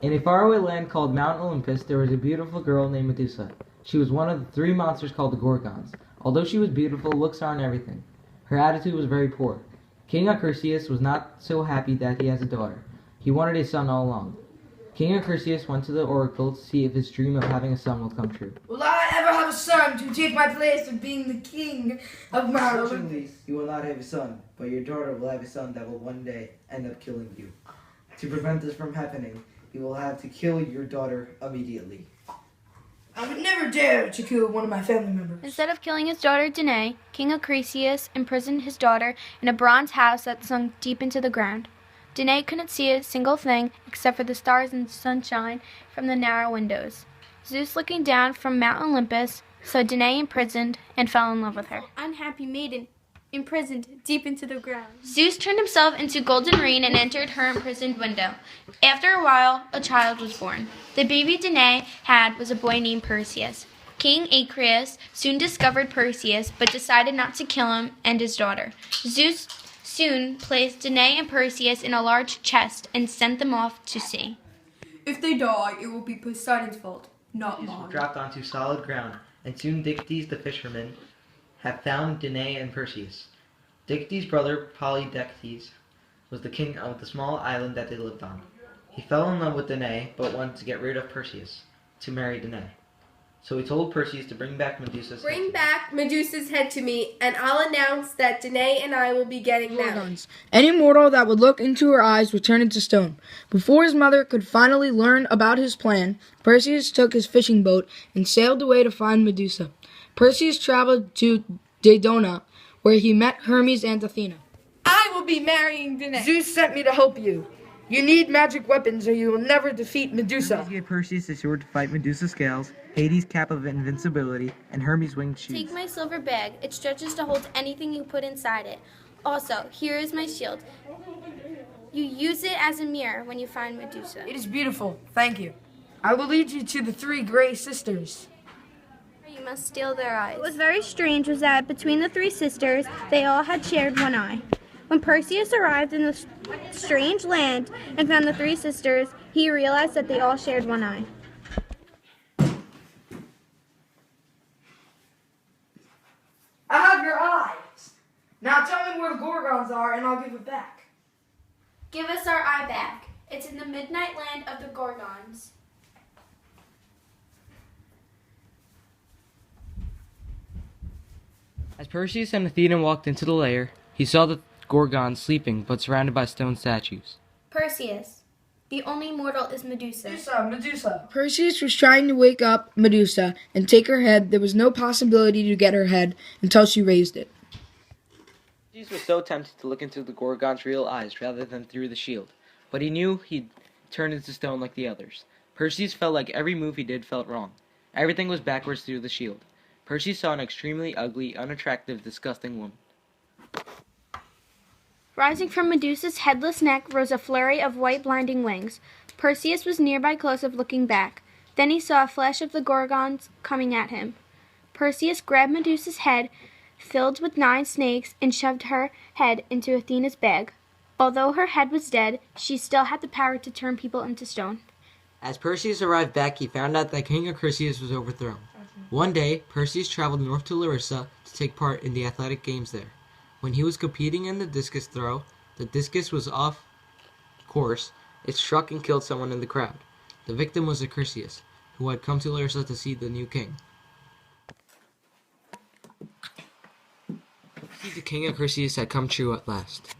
In a faraway land called Mount Olympus, there was a beautiful girl named Medusa. She was one of the three monsters called the Gorgons. Although she was beautiful, looks aren't everything. Her attitude was very poor. King Perseus was not so happy that he has a daughter. He wanted a son all along. King Perseus went to the oracle to see if his dream of having a son will come true. Will I ever have a son to take my place of being the king of Mount Olympus? Certainly, you will not have a son, but your daughter will have a son that will one day end up killing you. To prevent this from happening, you will have to kill your daughter immediately. I would never dare to kill one of my family members. Instead of killing his daughter Danae, King Perseus imprisoned his daughter in a bronze house that sunk deep into the ground. Danae couldn't see a single thing except for the stars and sunshine from the narrow windows. Zeus, looking down from Mount Olympus, saw Danae imprisoned and fell in love with her. Unhappy maiden, imprisoned deep into the ground. Zeus turned himself into golden rain and entered her imprisoned window. After a while, a child was born. The baby Danae had was a boy named Perseus. King Acreus soon discovered Perseus, but decided not to kill him and his daughter. Zeus soon placed Danae and Perseus in a large chest and sent them off to sea. If they die, it will be Poseidon's fault, not mine. Dropped onto solid ground, and soon Dictys the fisherman had found Danae and Perseus. Dictys' brother Polydectes was the king of the small island that they lived on. He fell in love with Danae, but wanted to get rid of Perseus to marry Danae. So he told Perseus to bring back Medusa's head. Bring back Medusa's head to me, and I'll announce that Danae and I will be getting married. Any mortal that would look into her eyes would turn into stone. Before his mother could finally learn about his plan, Perseus took his fishing boat and sailed away to find Medusa. Perseus traveled to Dodona, where he met Hermes and Athena. I will be marrying Danae. Zeus sent me to help you. You need magic weapons or you will never defeat Medusa. Hermes gave Perseus a sword to fight Medusa's scales, Hades' cap of invincibility, and Hermes' winged shoes. Take my silver bag. It stretches to hold anything you put inside it. Also, here is my shield. You use it as a mirror when you find Medusa. It is beautiful. Thank you. I will lead you to the three gray sisters. You must steal their eyes. What was very strange was that between the three sisters, they all had shared one eye. When Perseus arrived in the strange land and found the three sisters, he realized that they all shared one eye. I have your eyes. Now tell me where the Gorgons are and I'll give it back. Give us our eye back. It's in the midnight land of the Gorgons. As Perseus and Athena walked into the lair, he saw the Gorgons sleeping but surrounded by stone statues. Perseus. The only mortal is Medusa. Medusa. Perseus was trying to wake up Medusa and take her head. There was no possibility to get her head until she raised it. Perseus was so tempted to look into the Gorgon's real eyes rather than through the shield, but he knew he'd turn into stone like the others. Perseus felt like every move he did felt wrong. Everything was backwards through the shield. Perseus saw an extremely ugly, unattractive, disgusting woman. Rising from Medusa's headless neck rose a flurry of white blinding wings. Perseus was nearby close up looking back. Then he saw a flash of the Gorgons coming at him. Perseus grabbed Medusa's head, filled with 9 snakes, and shoved her head into Athena's bag. Although her head was dead, she still had the power to turn people into stone. As Perseus arrived back, he found out that King Perseus was overthrown. One day, Perseus traveled north to Larissa to take part in the athletic games there. When he was competing in the discus throw, the discus was off course. It struck and killed someone in the crowd. The victim was Perseus, who had come to Larissa to see the new king. The king of Perseus had come true at last.